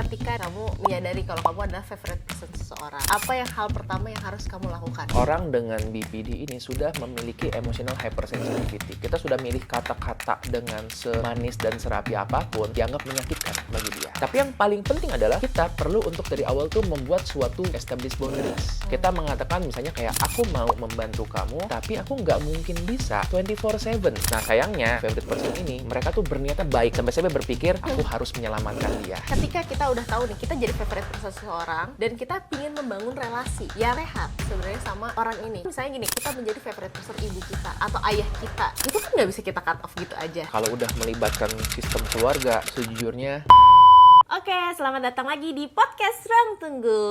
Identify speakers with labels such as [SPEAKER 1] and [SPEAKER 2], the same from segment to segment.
[SPEAKER 1] ketika kamu menyadari kalau kamu adalah favorite person seseorang, apa yang hal pertama yang harus kamu lakukan?
[SPEAKER 2] Orang dengan BPD ini sudah memiliki emotional hypersensitivity. Kita sudah milih kata-kata dengan semanis dan serapi apapun dianggap menyakitkan bagi dia. Tapi yang paling penting adalah kita perlu untuk dari awal tuh membuat suatu established boundaries. Kita mengatakan misalnya kayak, aku mau membantu kamu, tapi aku nggak mungkin bisa 24/7. Nah sayangnya, favorite person ini, mereka tuh berniatnya baik. Sampai-sampai berpikir, aku harus menyelamatkan dia.
[SPEAKER 1] Ketika kita udah tahu nih, kita jadi favorite person seseorang dan kita ingin membangun relasi yang sehat sebenarnya sama orang ini. Misalnya gini, kita menjadi favorite person ibu kita atau ayah kita, itu kan nggak bisa kita cut off gitu aja.
[SPEAKER 2] Kalau udah melibatkan sistem keluarga, sejujurnya
[SPEAKER 1] Oke, selamat datang lagi di podcast Ruang Tunggu.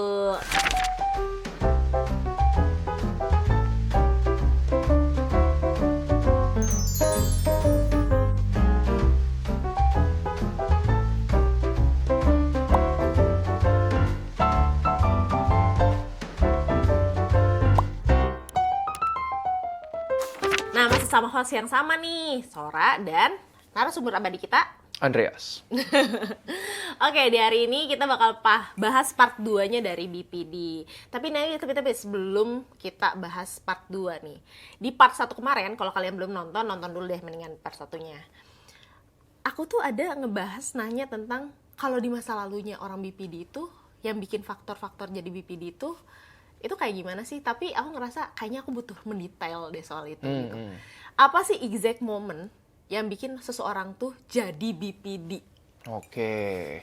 [SPEAKER 1] Nah, masih sama host yang sama nih, Sora dan narasumber abadi kita,
[SPEAKER 2] Andreas.
[SPEAKER 1] Oke, di hari ini kita bakal bahas part 2-nya dari BPD. Tapi sebelum kita bahas part 2 nih. Di part 1 kemarin, kalau kalian belum nonton dulu deh mendingan part 1-nya. Aku tuh ada ngebahas nanya tentang kalau di masa lalunya orang BPD itu, yang bikin faktor-faktor jadi BPD itu kayak gimana sih? Tapi aku ngerasa kayaknya aku butuh mendetail deh soal itu gitu. Apa sih exact moment yang bikin seseorang tuh jadi BPD?
[SPEAKER 2] Oke.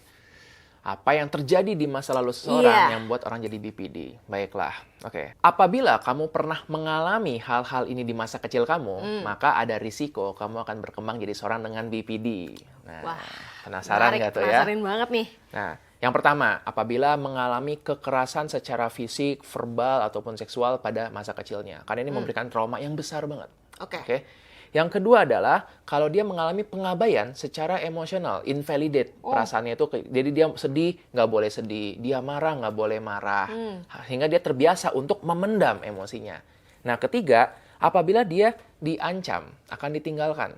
[SPEAKER 2] Apa yang terjadi di masa lalu seseorang yang membuat orang jadi BPD? Baiklah. Oke. Apabila kamu pernah mengalami hal-hal ini di masa kecil kamu, maka ada risiko kamu akan berkembang jadi seorang dengan BPD. Nah,
[SPEAKER 1] Wah,
[SPEAKER 2] penasaran nggak tuh ya?
[SPEAKER 1] Penasaran banget nih.
[SPEAKER 2] Nah, yang pertama, apabila mengalami kekerasan secara fisik, verbal, ataupun seksual pada masa kecilnya. Karena ini memberikan trauma yang besar banget. Oke. Yang kedua adalah kalau dia mengalami pengabaian secara emosional, invalidate perasaannya itu, jadi dia sedih nggak boleh sedih, dia marah nggak boleh marah, hingga dia terbiasa untuk memendam emosinya. Nah ketiga, apabila dia diancam akan ditinggalkan.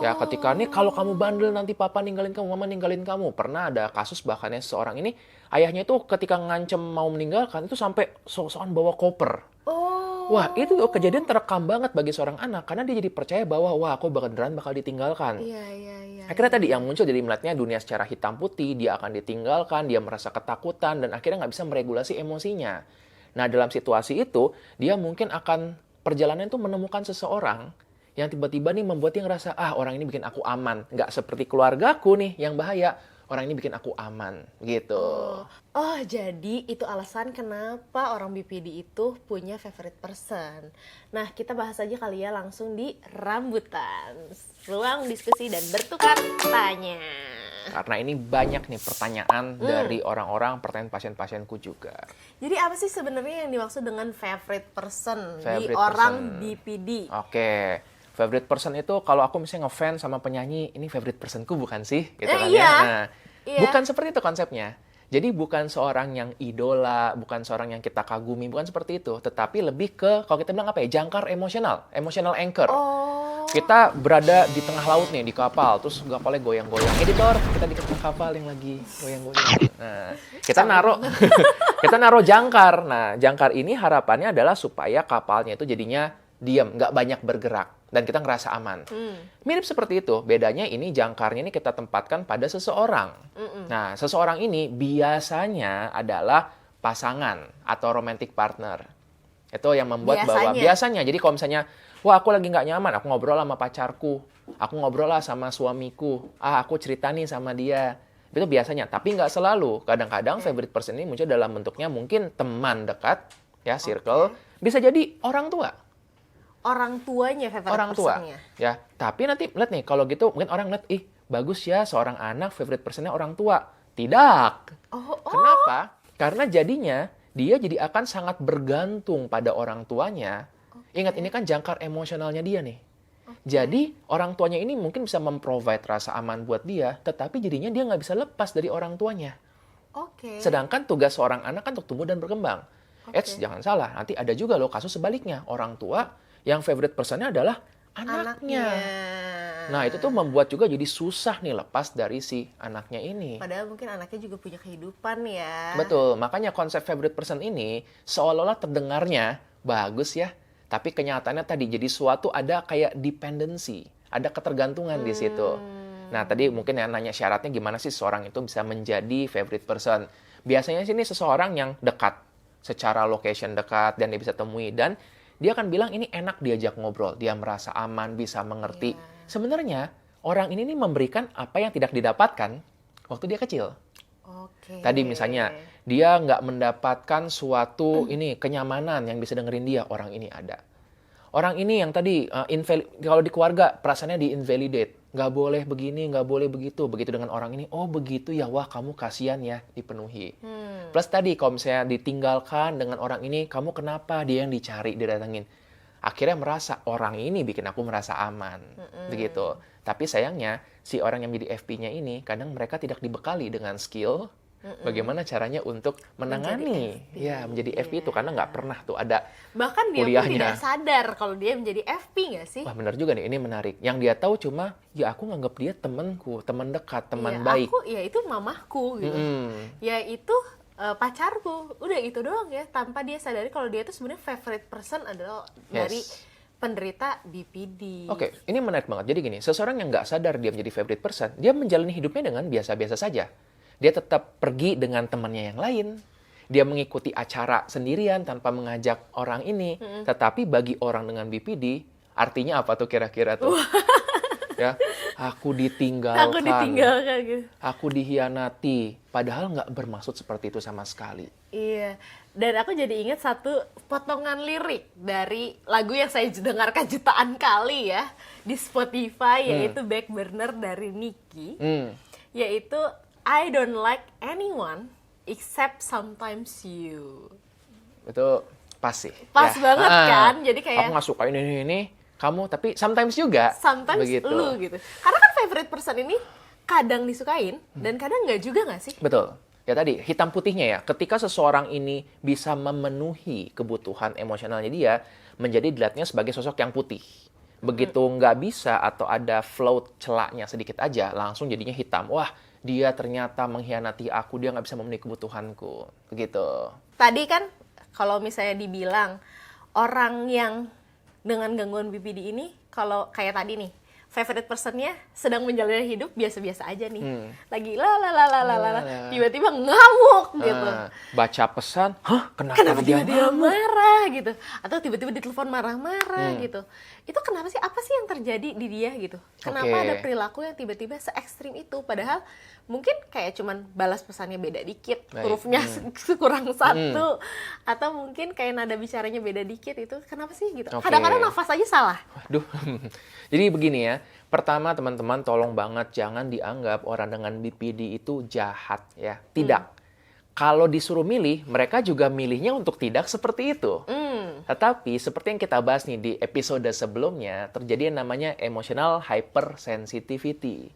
[SPEAKER 2] Ya ketika nih kalau kamu bandel nanti papa ninggalin kamu, mama ninggalin kamu. Pernah ada kasus bahkan seorang ini ayahnya itu ketika ngancem mau meninggalkan itu sampai sok-sokan bawa koper. Wah, itu kejadian terekam banget bagi seorang anak karena dia jadi percaya bahwa wah aku beneran bakal ditinggalkan.
[SPEAKER 1] Iya.
[SPEAKER 2] Akhirnya tadi yang muncul jadi melihatnya dunia secara hitam putih, dia akan ditinggalkan, dia merasa ketakutan dan akhirnya nggak bisa meregulasi emosinya. Nah, dalam situasi itu, dia mungkin akan perjalanan itu menemukan seseorang yang tiba-tiba nih membuat dia ngerasa, orang ini bikin aku aman. Nggak seperti keluargaku nih yang bahaya. Orang ini bikin aku aman, gitu.
[SPEAKER 1] Oh, jadi itu alasan kenapa orang BPD itu punya favorite person. Nah, kita bahas aja kali ya langsung di rambutan. Ruang diskusi dan bertukar tanya.
[SPEAKER 2] Karena ini banyak nih pertanyaan dari orang-orang, pertanyaan pasien-pasienku juga.
[SPEAKER 1] Jadi apa sih sebenarnya yang dimaksud dengan favorite person di
[SPEAKER 2] Favorite
[SPEAKER 1] orang
[SPEAKER 2] person.
[SPEAKER 1] BPD?
[SPEAKER 2] Oke. Favorite person itu kalau aku misalnya ngefans sama penyanyi, ini favorite personku bukan sih? Gitu kan
[SPEAKER 1] iya.
[SPEAKER 2] ya. Nah,
[SPEAKER 1] Iya.
[SPEAKER 2] bukan seperti itu konsepnya. Jadi bukan seorang yang idola, bukan seorang yang kita kagumi, bukan seperti itu. Tetapi lebih ke, kalau kita bilang apa ya, jangkar emosional, emotional anchor. Kita berada di tengah laut nih, di kapal, terus kapalnya goyang-goyang. Editor, kita di tengah kapal yang lagi goyang-goyang. Nah, kita naruh jangkar. Nah, jangkar ini harapannya adalah supaya kapalnya itu jadinya diam, nggak banyak bergerak. Dan kita ngerasa aman. Mirip seperti itu. Bedanya ini jangkarnya ini kita tempatkan pada seseorang. Nah, seseorang ini biasanya adalah pasangan atau romantic partner. Itu yang membuat bahwa biasanya. Jadi kalau misalnya, wah aku lagi nggak nyaman, aku ngobrol sama pacarku. Aku ngobrol lah sama suamiku. Aku cerita nih sama dia. Itu biasanya. Tapi nggak selalu. Kadang-kadang favorite person ini muncul dalam bentuknya mungkin teman dekat, ya circle. Bisa jadi orang tua.
[SPEAKER 1] Orang tuanya favorite
[SPEAKER 2] Orang tua,
[SPEAKER 1] personnya.
[SPEAKER 2] ya. Tapi nanti lihat nih, kalau gitu mungkin orang lihat, bagus ya seorang anak favorite personnya orang tua. Tidak. Kenapa? Karena jadinya dia jadi akan sangat bergantung pada orang tuanya. Ingat, ini kan jangkar emosionalnya dia nih. Jadi orang tuanya ini mungkin bisa memprovide rasa aman buat dia, tetapi jadinya dia nggak bisa lepas dari orang tuanya. Sedangkan tugas seorang anak kan untuk tumbuh dan berkembang. Jangan salah, nanti ada juga loh kasus sebaliknya. Orang tua yang favorite personnya adalah anaknya. Nah, itu tuh membuat juga jadi susah nih lepas dari si anaknya ini.
[SPEAKER 1] Padahal mungkin anaknya juga punya kehidupan ya.
[SPEAKER 2] Betul, makanya konsep favorite person ini seolah-olah terdengarnya bagus ya, tapi kenyataannya tadi jadi suatu ada kayak dependency, ada ketergantungan di situ. Nah, tadi mungkin ya nanya syaratnya gimana sih seseorang itu bisa menjadi favorite person. Biasanya sih ini seseorang yang dekat, secara location dekat dan dia bisa temui dan dia akan bilang ini enak diajak ngobrol, dia merasa aman, bisa mengerti. Sebenarnya orang ini nih memberikan apa yang tidak didapatkan waktu dia kecil.
[SPEAKER 1] Oke.
[SPEAKER 2] Tadi misalnya dia nggak mendapatkan suatu ini kenyamanan yang bisa dengerin dia, orang ini ada. Orang ini yang tadi kalau di keluarga perasaannya di-invalidate, nggak boleh begini, nggak boleh begitu. Begitu dengan orang ini, oh begitu ya, wah kamu kasihan ya, dipenuhi. Plus tadi kalau misalnya ditinggalkan dengan orang ini, kamu kenapa, dia yang dicari, didatengin. Akhirnya merasa orang ini bikin aku merasa aman, begitu. Tapi sayangnya si orang yang menjadi FP-nya ini kadang mereka tidak dibekali dengan skill bagaimana caranya untuk menangani menjadi FP itu karena nggak pernah tuh ada
[SPEAKER 1] bahkan dia pun
[SPEAKER 2] kuliahnya.
[SPEAKER 1] tidak sadar kalau dia menjadi FP nggak sih?
[SPEAKER 2] Wah benar juga nih, ini menarik. Yang dia tahu cuma ya aku nganggap dia temanku, teman dekat, teman baik.
[SPEAKER 1] Aku ya itu mamahku gitu. Ya itu pacarku, udah itu doang ya, tanpa dia sadari kalau dia itu sebenarnya favorite person adalah dari penderita BPD.
[SPEAKER 2] Oke, ini menarik banget. Jadi gini, seseorang yang nggak sadar dia menjadi favorite person, dia menjalani hidupnya dengan biasa-biasa saja. Dia tetap pergi dengan temannya yang lain. Dia mengikuti acara sendirian tanpa mengajak orang ini. Tetapi bagi orang dengan BPD, artinya apa tuh kira-kira tuh? Ya, aku ditinggalkan.
[SPEAKER 1] Aku ditinggalkan gitu.
[SPEAKER 2] Aku dihianati. Padahal nggak bermaksud seperti itu sama sekali.
[SPEAKER 1] Iya. Dan aku jadi ingat satu potongan lirik dari lagu yang saya dengarkan jutaan kali ya di Spotify, yaitu Back Burner dari Nicki. Yaitu I don't like anyone except sometimes you.
[SPEAKER 2] Itu pas sih.
[SPEAKER 1] Pas banget kan? Jadi kayak
[SPEAKER 2] aku nggak suka ini, kamu, tapi sometimes juga.
[SPEAKER 1] Sometimes
[SPEAKER 2] begitu.
[SPEAKER 1] lu gitu. Karena kan favorite person ini kadang disukain dan kadang nggak juga nggak sih?
[SPEAKER 2] Betul. Ya tadi, hitam putihnya ya. Ketika seseorang ini bisa memenuhi kebutuhan emosionalnya dia, menjadi dilihatnya sebagai sosok yang putih. Begitu nggak bisa atau ada float celaknya sedikit aja, langsung jadinya hitam. Wah, dia ternyata mengkhianati aku, dia nggak bisa memenuhi kebutuhanku. Begitu.
[SPEAKER 1] Tadi kan kalau misalnya dibilang orang yang dengan gangguan BPD ini, kalau kayak tadi nih, favorite personnya sedang menjalani hidup biasa-biasa aja nih. Lagi tiba-tiba ngamuk gitu.
[SPEAKER 2] Baca pesan, hah kenapa dia
[SPEAKER 1] marah gitu. Atau tiba-tiba ditelepon marah-marah gitu. Itu kenapa sih? Apa sih yang terjadi di dia gitu? Kenapa ada perilaku yang tiba-tiba se-ekstrim itu? Padahal mungkin kayak cuman balas pesannya beda dikit, hurufnya kurang satu, atau mungkin kayak nada bicaranya beda dikit, itu kenapa sih gitu? Kadang-kadang nafas aja salah.
[SPEAKER 2] Waduh. Jadi begini ya, pertama teman-teman tolong banget jangan dianggap orang dengan BPD itu jahat ya, tidak. Kalau disuruh milih, mereka juga milihnya untuk tidak seperti itu. Tetapi seperti yang kita bahas nih di episode sebelumnya, terjadi yang namanya emotional hypersensitivity.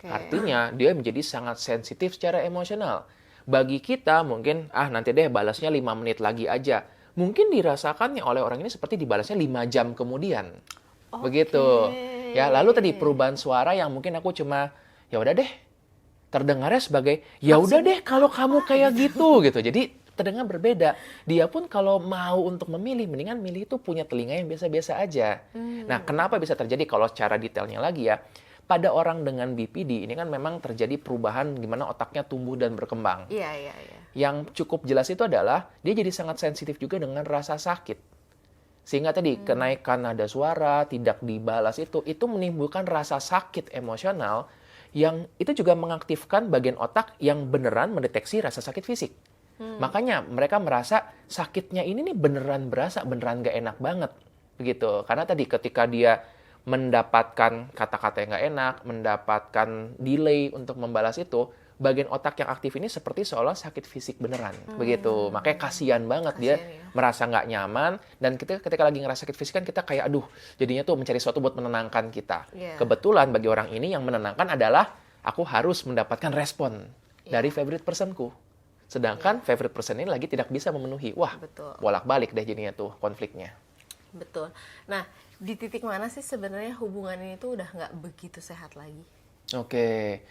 [SPEAKER 2] Artinya dia menjadi sangat sensitif secara emosional. Bagi kita mungkin, nanti deh balasnya 5 menit lagi aja. Mungkin dirasakannya oleh orang ini seperti dibalasnya 5 jam kemudian. Begitu. Ya, lalu tadi perubahan suara yang mungkin aku cuma, ya udah deh, terdengarnya sebagai, ya udah deh kalau kamu kayak gitu. Jadi terdengar berbeda. Dia pun kalau mau untuk memilih, mendingan milih itu punya telinga yang biasa-biasa aja. Nah, kenapa bisa terjadi kalau secara detailnya lagi ya? Pada orang dengan BPD ini kan memang terjadi perubahan gimana otaknya tumbuh dan berkembang.
[SPEAKER 1] Iya.
[SPEAKER 2] Yang cukup jelas itu adalah dia jadi sangat sensitif juga dengan rasa sakit. Sehingga tadi kenaikan nada suara, tidak dibalas itu menimbulkan rasa sakit emosional yang itu juga mengaktifkan bagian otak yang beneran mendeteksi rasa sakit fisik. Makanya mereka merasa sakitnya ini nih beneran berasa, beneran gak enak banget. Begitu. Karena tadi ketika dia mendapatkan kata-kata yang nggak enak, mendapatkan delay untuk membalas itu, bagian otak yang aktif ini seperti seolah sakit fisik beneran, begitu. Makanya kasihan banget dia merasa nggak nyaman, dan ketika lagi ngerasa sakit fisik kan kita kayak, aduh, jadinya tuh mencari sesuatu buat menenangkan kita. Kebetulan bagi orang ini yang menenangkan adalah, aku harus mendapatkan respon dari favorite personku. Sedangkan favorite person ini lagi tidak bisa memenuhi. Wah, bolak-balik deh jadinya tuh konfliknya.
[SPEAKER 1] Betul. Nah, di titik mana sih sebenarnya hubungan ini tuh udah nggak begitu sehat lagi?
[SPEAKER 2] Oke.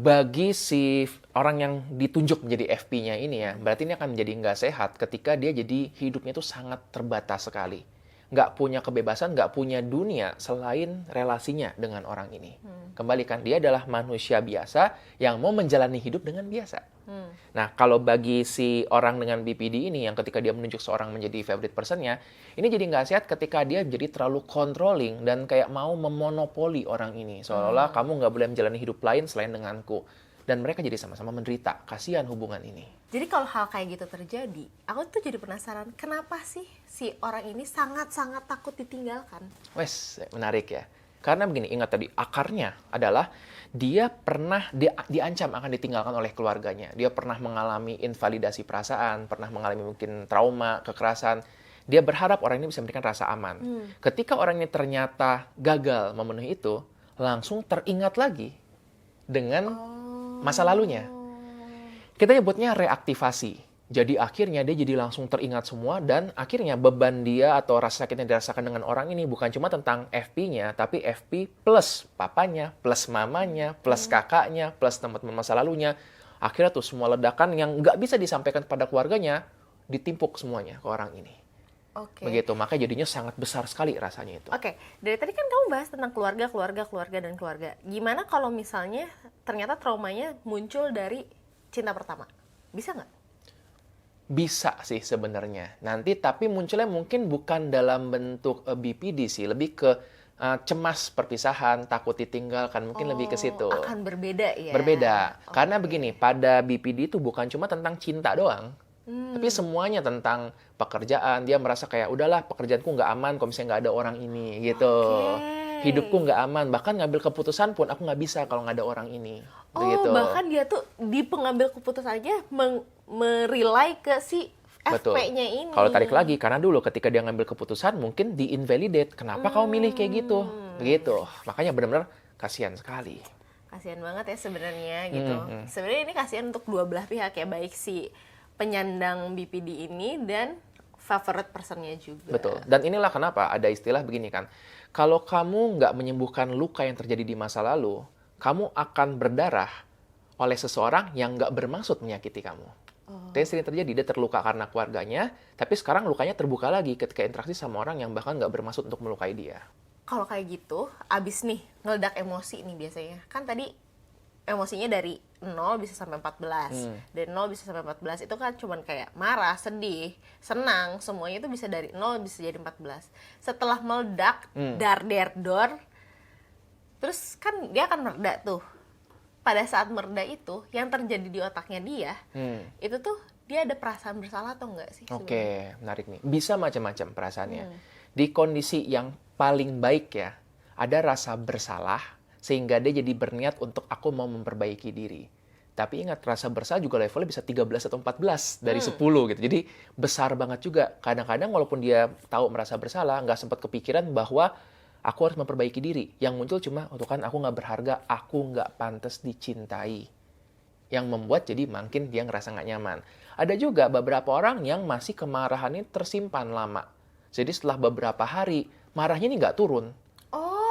[SPEAKER 2] Bagi si orang yang ditunjuk menjadi FP-nya ini ya, berarti ini akan menjadi nggak sehat ketika dia jadi hidupnya itu sangat terbatas sekali. Nggak punya kebebasan, nggak punya dunia selain relasinya dengan orang ini. Kembali kan, dia adalah manusia biasa yang mau menjalani hidup dengan biasa. Nah, kalau bagi si orang dengan BPD ini, yang ketika dia menunjuk seorang menjadi favorite person-nya, ini jadi nggak sehat ketika dia jadi terlalu controlling dan kayak mau memonopoli orang ini. Seolah-olah kamu nggak boleh menjalani hidup lain selain denganku. Dan mereka jadi sama-sama menderita. Kasihan hubungan ini.
[SPEAKER 1] Jadi kalau hal kayak gitu terjadi, aku tuh jadi penasaran, kenapa sih si orang ini sangat-sangat takut ditinggalkan?
[SPEAKER 2] Wes, menarik ya. Karena begini, ingat tadi, akarnya adalah dia pernah diancam akan ditinggalkan oleh keluarganya. Dia pernah mengalami invalidasi perasaan, pernah mengalami mungkin trauma, kekerasan. Dia berharap orang ini bisa memberikan rasa aman. Ketika orang ini ternyata gagal memenuhi itu, langsung teringat lagi dengan masa lalunya. Kita nyebutnya reaktivasi. Jadi akhirnya dia jadi langsung teringat semua dan akhirnya beban dia atau rasa sakit yang dirasakan dengan orang ini bukan cuma tentang FP-nya, tapi FP plus papanya, plus mamanya, plus kakaknya, plus teman-teman masa lalunya. Akhirnya tuh semua ledakan yang nggak bisa disampaikan kepada keluarganya, ditimpuk semuanya ke orang ini.
[SPEAKER 1] Oke.
[SPEAKER 2] Begitu, makanya jadinya sangat besar sekali rasanya itu.
[SPEAKER 1] Oke, dari tadi kan kamu bahas tentang keluarga, dan keluarga. Gimana kalau misalnya ternyata traumanya muncul dari cinta pertama? Bisa nggak?
[SPEAKER 2] Bisa sih sebenarnya. Nanti tapi munculnya mungkin bukan dalam bentuk BPD sih, lebih ke cemas perpisahan, takut ditinggalkan, mungkin lebih ke situ.
[SPEAKER 1] Akan berbeda ya?
[SPEAKER 2] Berbeda.
[SPEAKER 1] Oke.
[SPEAKER 2] Karena begini, pada BPD itu bukan cuma tentang cinta doang. Tapi semuanya tentang pekerjaan. Dia merasa kayak, udahlah pekerjaanku nggak aman kalau misalnya nggak ada orang ini, gitu.
[SPEAKER 1] Oke.
[SPEAKER 2] Hidupku nggak aman. Bahkan ngambil keputusan pun aku nggak bisa kalau nggak ada orang ini. Begitu.
[SPEAKER 1] Bahkan dia tuh di pengambil keputusannya merely ke si
[SPEAKER 2] Betul.
[SPEAKER 1] FP-nya ini.
[SPEAKER 2] Kalau tarik lagi, karena dulu ketika dia ngambil keputusan, mungkin di-invalidate. Kenapa kamu milih kayak gitu? Begitu. Makanya benar-benar kasihan sekali.
[SPEAKER 1] Kasihan banget ya sebenarnya gitu. Sebenarnya ini kasihan untuk dua belah pihak ya, baik si penyandang BPD ini dan favorite person-nya juga.
[SPEAKER 2] Betul. Dan inilah kenapa ada istilah begini kan. Kalau kamu nggak menyembuhkan luka yang terjadi di masa lalu, kamu akan berdarah oleh seseorang yang nggak bermaksud menyakiti kamu. Dan sering terjadi, dia terluka karena keluarganya, tapi sekarang lukanya terbuka lagi ketika interaksi sama orang yang bahkan nggak bermaksud untuk melukai dia.
[SPEAKER 1] Kalau kayak gitu, abis nih ngeledak emosi nih biasanya. Kan tadi emosinya dari 0 bisa sampai 14. Dari 0 bisa sampai 14 itu kan cuman kayak marah, sedih, senang, semuanya itu bisa dari 0 bisa jadi 14. Setelah meledak, dar-der-dor, terus kan dia akan mereda tuh. Pada saat mereda itu, yang terjadi di otaknya dia, itu tuh dia ada perasaan bersalah atau enggak sih?
[SPEAKER 2] Oke, menarik nih. Bisa macam-macam perasaannya. Di kondisi yang paling baik ya, ada rasa bersalah, sehingga dia jadi berniat untuk aku mau memperbaiki diri. Tapi ingat, rasa bersalah juga levelnya bisa 13 atau 14 dari 10 gitu. Jadi besar banget juga. Kadang-kadang walaupun dia tahu merasa bersalah, nggak sempat kepikiran bahwa aku harus memperbaiki diri. Yang muncul cuma, oh kan aku nggak berharga, aku nggak pantas dicintai. Yang membuat jadi makin dia ngerasa nggak nyaman. Ada juga beberapa orang yang masih kemarahannya tersimpan lama. Jadi setelah beberapa hari, marahnya ini nggak turun.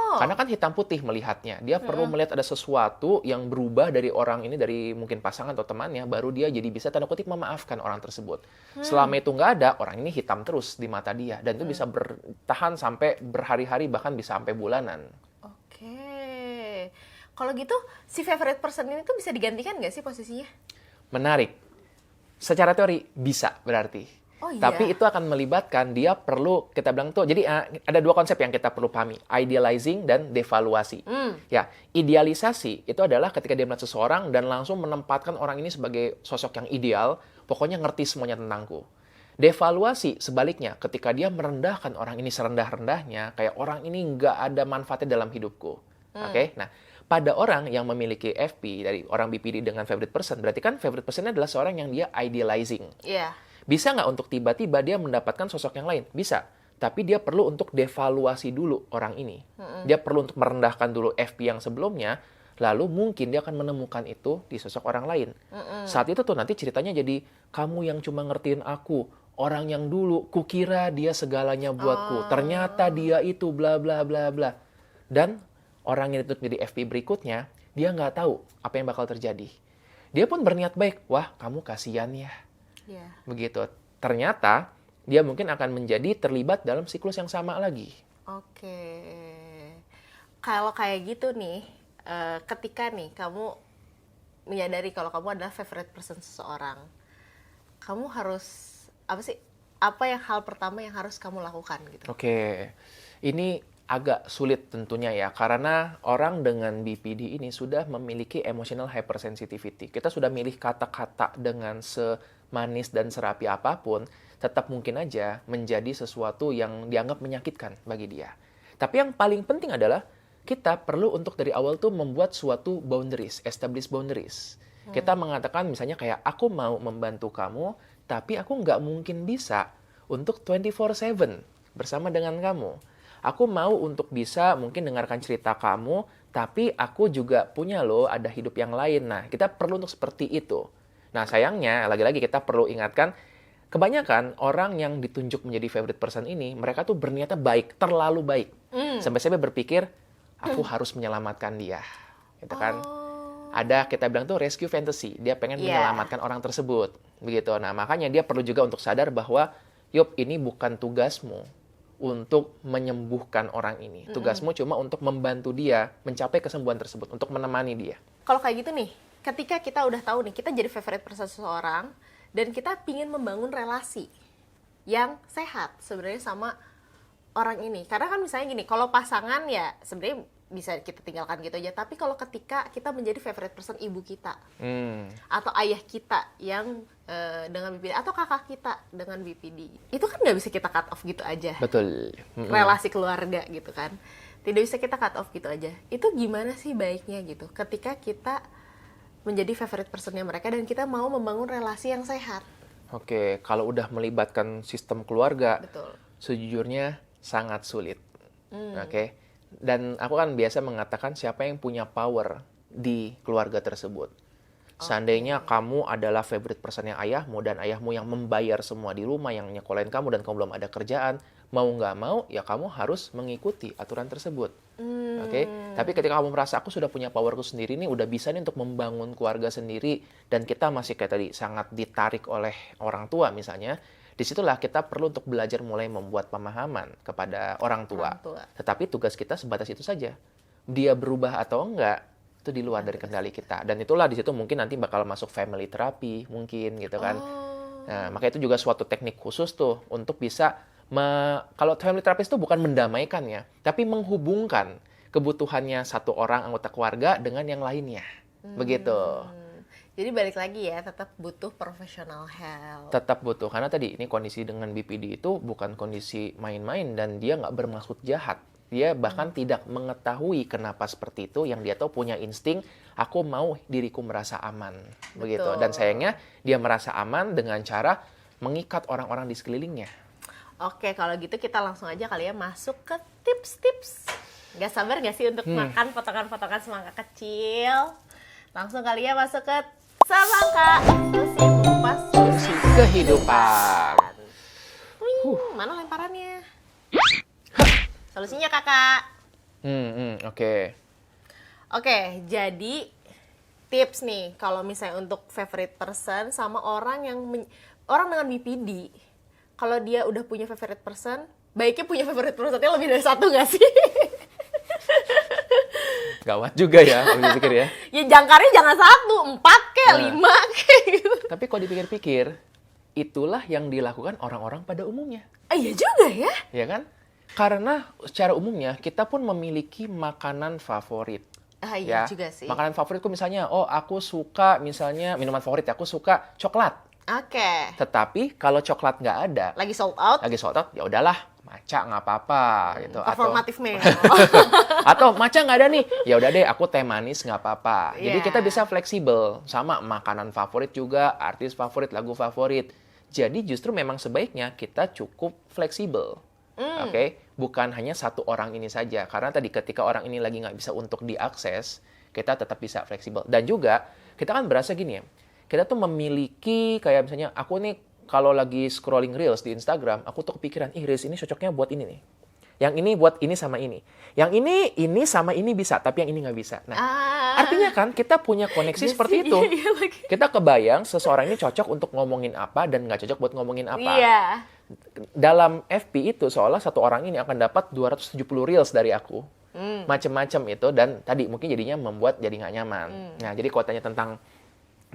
[SPEAKER 2] Karena kan hitam putih melihatnya. Dia perlu melihat ada sesuatu yang berubah dari orang ini, dari mungkin pasangan atau temannya, baru dia jadi bisa tanda kutip memaafkan orang tersebut. Selama itu nggak ada, orang ini hitam terus di mata dia. Dan itu bisa bertahan sampai berhari-hari, bahkan bisa sampai bulanan.
[SPEAKER 1] Oke. Kalau gitu, si favorite person ini tuh bisa digantikan nggak sih posisinya?
[SPEAKER 2] Menarik. Secara teori, bisa berarti.
[SPEAKER 1] Oh iya.
[SPEAKER 2] Tapi itu akan melibatkan dia perlu, kita bilang tuh, jadi ada dua konsep yang kita perlu pahami, idealizing dan devaluasi. Ya, idealisasi itu adalah ketika dia melihat seseorang dan langsung menempatkan orang ini sebagai sosok yang ideal, pokoknya ngerti semuanya tentangku. Devaluasi sebaliknya, ketika dia merendahkan orang ini serendah-rendahnya, kayak orang ini nggak ada manfaatnya dalam hidupku. Oke? Nah, pada orang yang memiliki FP, dari orang BPD dengan favorite person, berarti kan favorite person adalah seorang yang dia idealizing.
[SPEAKER 1] Iya.
[SPEAKER 2] Bisa nggak untuk tiba-tiba dia mendapatkan sosok yang lain? Bisa. Tapi dia perlu untuk devaluasi dulu orang ini. Dia perlu untuk merendahkan dulu FP yang sebelumnya, lalu mungkin dia akan menemukan itu di sosok orang lain. Saat itu tuh nanti ceritanya jadi, kamu yang cuma ngertiin aku, orang yang dulu kukira dia segalanya buatku. Ternyata dia itu bla bla bla bla. Dan orang yang itu menjadi FP berikutnya, dia nggak tahu apa yang bakal terjadi. Dia pun berniat baik. Wah, kamu kasihan ya.
[SPEAKER 1] Iya.
[SPEAKER 2] Begitu. Ternyata dia mungkin akan menjadi terlibat dalam siklus yang sama lagi.
[SPEAKER 1] Oke. Kalau kayak gitu nih, ketika nih kamu menyadari kalau kamu adalah favorite person seseorang, kamu harus apa sih? Apa yang hal pertama yang harus kamu lakukan gitu?
[SPEAKER 2] Oke. Ini agak sulit tentunya ya, karena orang dengan BPD ini sudah memiliki emotional hypersensitivity. Kita sudah milih kata-kata dengan semanis dan serapi apapun, tetap mungkin aja menjadi sesuatu yang dianggap menyakitkan bagi dia. Tapi yang paling penting adalah kita perlu untuk dari awal tuh membuat suatu boundaries, establish boundaries. Kita mengatakan misalnya kayak, aku mau membantu kamu, tapi aku nggak mungkin bisa untuk 24/7 bersama dengan kamu. Aku mau untuk bisa mungkin dengarkan cerita kamu, tapi aku juga punya loh, ada hidup yang lain. Nah, kita perlu untuk seperti itu. Nah, sayangnya, lagi-lagi kita perlu ingatkan, kebanyakan orang yang ditunjuk menjadi favorite person ini, mereka tuh berniatnya baik, terlalu baik. Sampai-sampai berpikir, aku harus menyelamatkan dia. Gitu kan? Ada, kita bilang tuh rescue fantasy. Dia pengen menyelamatkan orang tersebut. Begitu. Nah, makanya dia perlu juga untuk sadar bahwa, Yop, ini bukan tugasmu untuk menyembuhkan orang ini. Tugasmu cuma untuk membantu dia mencapai kesembuhan tersebut, untuk menemani dia.
[SPEAKER 1] Kalau kayak gitu nih, ketika kita udah tahu nih, kita jadi favorite person seseorang, dan kita pingin membangun relasi yang sehat sebenarnya sama orang ini. Karena kan misalnya gini, kalau pasangan ya sebenarnya bisa kita tinggalkan gitu aja. Tapi kalau ketika kita menjadi favorite person ibu kita, atau ayah kita yang dengan BPD, atau kakak kita dengan BPD, itu kan nggak bisa kita cut off gitu aja.
[SPEAKER 2] Betul.
[SPEAKER 1] Relasi keluarga gitu kan, tidak bisa kita cut off gitu aja. Itu gimana sih baiknya gitu ketika kita menjadi favorite personnya mereka dan kita mau membangun relasi yang sehat?
[SPEAKER 2] Oke, kalau udah melibatkan sistem keluarga,
[SPEAKER 1] Betul.
[SPEAKER 2] sejujurnya sangat sulit. Oke, dan aku kan biasa mengatakan siapa yang punya power di keluarga tersebut. Seandainya kamu adalah favorite personnya ayahmu dan ayahmu yang membayar semua di rumah, yang nyekolahin kamu dan kamu belum ada kerjaan, mau nggak mau ya kamu harus mengikuti aturan tersebut. Oke, tapi ketika kamu merasa aku sudah punya powerku sendiri nih, udah bisa nih untuk membangun keluarga sendiri, dan kita masih kayak tadi sangat ditarik oleh orang tua misalnya, disitulah kita perlu untuk belajar mulai membuat pemahaman kepada orang tua. Tetapi tugas kita sebatas itu saja. Dia berubah atau enggak, itu di luar dari kendali kita. Dan itulah di situ mungkin nanti bakal masuk family therapy mungkin gitu kan. Nah, maka itu juga suatu teknik khusus tuh untuk bisa kalau family therapist itu bukan mendamaikan ya, tapi menghubungkan kebutuhannya satu orang anggota keluarga dengan yang lainnya. Begitu.
[SPEAKER 1] Jadi balik lagi ya, tetap butuh professional help.
[SPEAKER 2] Tetap butuh, karena tadi ini kondisi dengan BPD itu bukan kondisi main-main dan dia nggak bermaksud jahat. Dia bahkan tidak mengetahui kenapa seperti itu, yang dia tahu punya insting, aku mau diriku merasa aman. Begitu. Dan sayangnya dia merasa aman dengan cara mengikat orang-orang di sekelilingnya.
[SPEAKER 1] Oke, kalau gitu kita langsung aja kali ya masuk ke tips-tips. Gak sabar gak sih untuk makan potongan-potongan semangka kecil? Langsung kali ya masuk ke semangka eksklusif kupas
[SPEAKER 2] Solusi kehidupan.
[SPEAKER 1] Mana lemparannya? Solusinya kakak.
[SPEAKER 2] Oke.
[SPEAKER 1] Oke, jadi tips nih kalau misalnya untuk favorite person sama orang yang orang dengan BPD, kalau dia udah punya favorite person, baiknya punya favorite personnya lebih dari satu gak sih?
[SPEAKER 2] Gawat juga ya, kalau dipikir ya.
[SPEAKER 1] Ya jangkarnya jangan 1, 4 kayak 5 kayak gitu.
[SPEAKER 2] Tapi kalau dipikir-pikir, itulah yang dilakukan orang-orang pada umumnya.
[SPEAKER 1] Iya juga ya.
[SPEAKER 2] Ya kan? Karena secara umumnya kita pun memiliki makanan favorit.
[SPEAKER 1] Iya juga sih.
[SPEAKER 2] Makanan favoritku misalnya, aku suka misalnya minuman favorit, aku suka coklat.
[SPEAKER 1] Oke.
[SPEAKER 2] Tetapi kalau coklat nggak ada,
[SPEAKER 1] Lagi sold out,
[SPEAKER 2] ya udahlah, matcha nggak apa-apa gitu.
[SPEAKER 1] performatif menu.
[SPEAKER 2] Atau matcha nggak ada nih, ya udah deh, aku teh manis nggak apa-apa. Jadi
[SPEAKER 1] Yeah.
[SPEAKER 2] kita bisa fleksibel sama makanan favorit juga, artis favorit, lagu favorit. Jadi justru memang sebaiknya kita cukup fleksibel. Oke? Bukan hanya satu orang ini saja. Karena tadi ketika orang ini lagi nggak bisa untuk diakses, kita tetap bisa fleksibel. Dan juga, kita kan berasa gini ya, kita tuh memiliki kayak misalnya, aku nih kalau lagi scrolling Reels di Instagram, aku tuh kepikiran, Reels ini cocoknya buat ini nih. Yang ini buat ini sama ini. Yang ini sama ini bisa, tapi yang ini nggak bisa. Nah, artinya kan kita punya koneksi seperti itu. Kita kebayang seseorang ini cocok untuk ngomongin apa dan nggak cocok buat ngomongin apa.
[SPEAKER 1] Iya.
[SPEAKER 2] Dalam FB itu seolah satu orang ini akan dapat 270 Reels dari aku. Macem-macem itu, dan tadi mungkin jadinya membuat jadi nggak nyaman. Nah, jadi kalau tanya tentang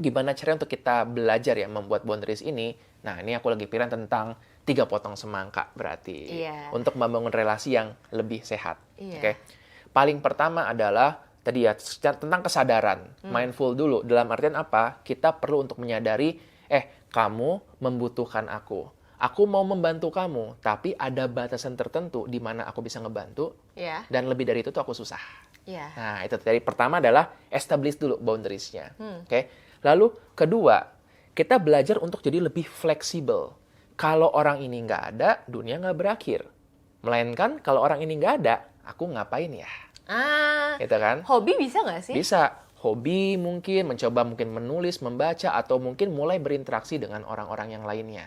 [SPEAKER 2] gimana caranya untuk kita belajar ya membuat boundaries ini, nah ini aku lagi pikiran tentang 3 potong semangka berarti. Untuk membangun relasi yang lebih sehat. Oke. Paling pertama adalah tadi ya tentang kesadaran. Mindful dulu. Dalam artian apa? Kita perlu untuk menyadari, kamu membutuhkan aku. Aku mau membantu kamu, tapi ada batasan tertentu di mana aku bisa ngebantu, dan lebih dari itu tuh aku susah. Nah, itu tadi pertama adalah establish dulu boundaries-nya. Oke. Lalu kedua, kita belajar untuk jadi lebih fleksibel. Kalau orang ini nggak ada, dunia nggak berakhir. Melainkan kalau orang ini nggak ada, aku ngapain ya? Gitu kan?
[SPEAKER 1] Hobi bisa nggak sih?
[SPEAKER 2] Bisa. Hobi mungkin, mencoba mungkin menulis, membaca, atau mungkin mulai berinteraksi dengan orang-orang yang lainnya.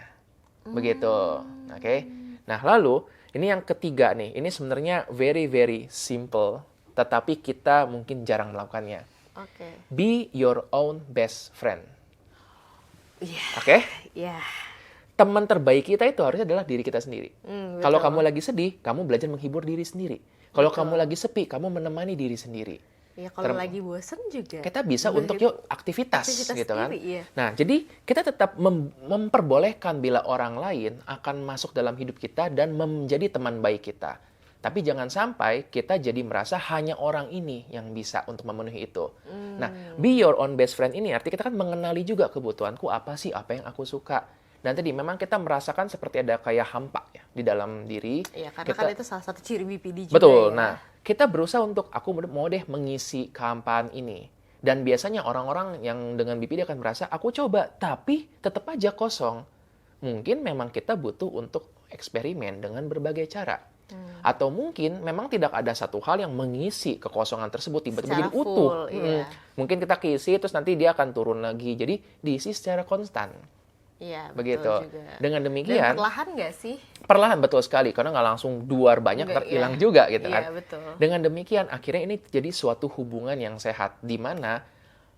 [SPEAKER 2] Begitu. Oke. Nah, lalu ini yang ketiga nih. Ini sebenarnya very, very simple. Tetapi kita mungkin jarang melakukannya. Be your own best friend. Oke? Teman terbaik kita itu harusnya adalah diri kita sendiri. Kalau kamu lagi sedih, kamu belajar menghibur diri sendiri. Kalau kamu lagi sepi, kamu menemani diri sendiri.
[SPEAKER 1] Kalau lagi bosen juga.
[SPEAKER 2] Kita bisa untuk aktivitas gitu kan.
[SPEAKER 1] Sendiri,
[SPEAKER 2] Nah, jadi kita tetap memperbolehkan bila orang lain akan masuk dalam hidup kita dan menjadi teman baik kita. Tapi jangan sampai kita jadi merasa hanya orang ini yang bisa untuk memenuhi itu. Nah, be your own best friend ini artinya kita kan mengenali juga kebutuhanku apa sih, apa yang aku suka. Dan tadi memang kita merasakan seperti ada kayak hampa ya di dalam diri.
[SPEAKER 1] Karena kan itu salah satu ciri BPD juga.
[SPEAKER 2] Betul. Nah, kita berusaha untuk aku mau deh mengisi kehampaan ini. Dan biasanya orang-orang yang dengan BPD akan merasa aku coba, tapi tetap aja kosong. Mungkin memang kita butuh untuk eksperimen dengan berbagai cara. Atau mungkin memang tidak ada satu hal yang mengisi kekosongan tersebut tiba-tiba jadi utuh. Mungkin kita keisi terus nanti dia akan turun lagi. Jadi diisi secara konstan. Begitu.
[SPEAKER 1] Juga.
[SPEAKER 2] Dengan demikian.
[SPEAKER 1] Dan perlahan nggak sih?
[SPEAKER 2] Perlahan, betul sekali. Karena nggak langsung duar banyak, ntar hilang juga gitu kan.
[SPEAKER 1] Betul.
[SPEAKER 2] Dengan demikian, akhirnya ini jadi suatu hubungan yang sehat. Di mana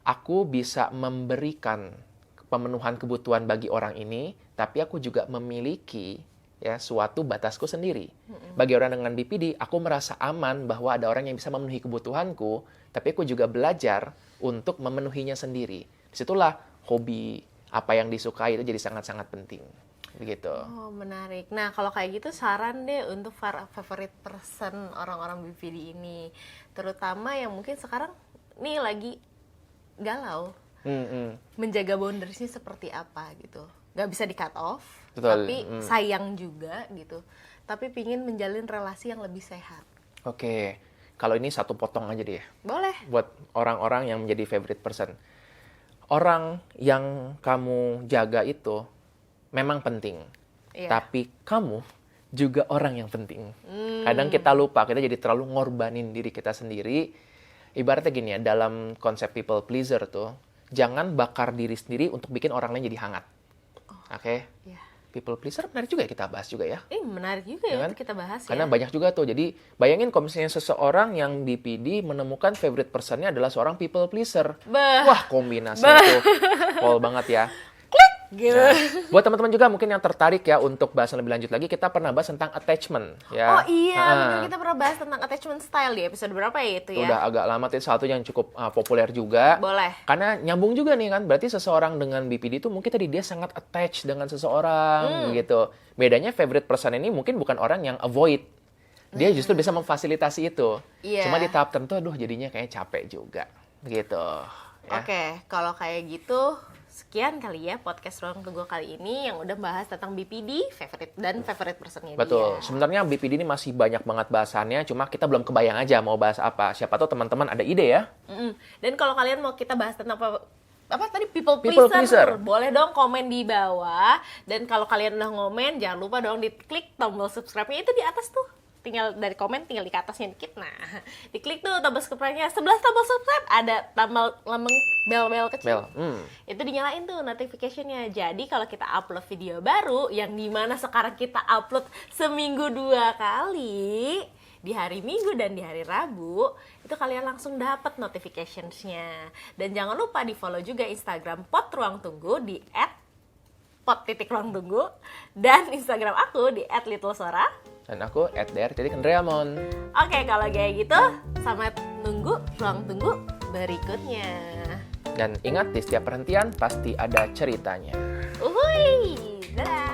[SPEAKER 2] aku bisa memberikan pemenuhan kebutuhan bagi orang ini, tapi aku juga memiliki suatu batasku sendiri. Bagi orang dengan BPD, aku merasa aman bahwa ada orang yang bisa memenuhi kebutuhanku, tapi aku juga belajar untuk memenuhinya sendiri. Disitulah hobi, apa yang disukai itu jadi sangat-sangat penting. Begitu.
[SPEAKER 1] Oh, menarik. Nah, kalau kayak gitu saran deh untuk favorite person orang-orang BPD ini. Terutama yang mungkin sekarang nih lagi galau. Menjaga boundariesnya seperti apa gitu. Nggak bisa di cut off, tapi sayang juga gitu. Tapi pingin menjalin relasi yang lebih sehat.
[SPEAKER 2] Oke. Kalau ini satu potong aja deh.
[SPEAKER 1] Boleh.
[SPEAKER 2] Buat orang-orang yang menjadi favorite person. Orang yang kamu jaga itu memang penting, tapi kamu juga orang yang penting. Kadang kita lupa, kita jadi terlalu ngorbanin diri kita sendiri. Ibaratnya gini ya, dalam konsep people pleaser tuh, jangan bakar diri sendiri untuk bikin orang lain jadi hangat. Oke? People pleaser menarik juga ya kita bahas juga ya.
[SPEAKER 1] Menarik juga ya
[SPEAKER 2] kan?
[SPEAKER 1] Kita bahas ya.
[SPEAKER 2] Karena banyak juga tuh. Jadi bayangin kalau misalnya seseorang yang BPD menemukan favorite personnya adalah seorang people pleaser. Wah, kombinasinya tuh pol banget ya.
[SPEAKER 1] Gitu.
[SPEAKER 2] Nah, buat teman-teman juga mungkin yang tertarik ya untuk bahasan lebih lanjut lagi, kita pernah bahas tentang attachment ya.
[SPEAKER 1] Oh iya, benar, kita pernah bahas tentang attachment style di episode berapa ya itu ya?
[SPEAKER 2] Udah agak lama, itu satu yang cukup populer juga.
[SPEAKER 1] Boleh.
[SPEAKER 2] Karena nyambung juga nih kan, berarti seseorang dengan BPD itu mungkin tadi dia sangat attached dengan seseorang gitu. Bedanya favorite person ini mungkin bukan orang yang avoid. Dia justru bisa memfasilitasi itu. Cuma di tahap tertentu, aduh jadinya kayaknya capek juga gitu. Ya.
[SPEAKER 1] Oke, kalau kayak gitu sekian kali ya podcast Ruang Tunggu kali ini yang udah bahas tentang BPD, favorite personnya dia.
[SPEAKER 2] Betul. Sebenarnya BPD ini masih banyak banget bahasannya, cuma kita belum kebayang aja mau bahas apa. Siapa tahu teman-teman ada ide ya.
[SPEAKER 1] Dan kalau kalian mau kita bahas tentang apa tadi people pleaser, boleh dong komen di bawah. Dan kalau kalian udah ngomen, jangan lupa dong diklik tombol subscribe-nya itu di atas tuh. tinggal dari komen, tinggal di ke atasnya dikit. Nah, diklik tuh tombol subscribe-nya. Sebelah tombol subscribe ada tombol lambang bel kecil. Itu dinyalain tuh notification-nya. Jadi kalau kita upload video baru, yang dimana sekarang kita upload seminggu 2 kali, di hari Minggu dan di hari Rabu, itu kalian langsung dapat notifications-nya. Dan jangan lupa di follow juga Instagram Pot Ruang Tunggu di @pot_ruangtunggu dan Instagram aku di @littlesora.
[SPEAKER 2] Dan aku @dr.andreamon.
[SPEAKER 1] Oke, kalau kayak gitu, selamat nunggu ruang tunggu berikutnya.
[SPEAKER 2] Dan ingat, di setiap perhentian pasti ada ceritanya.
[SPEAKER 1] Uhuy, dadah.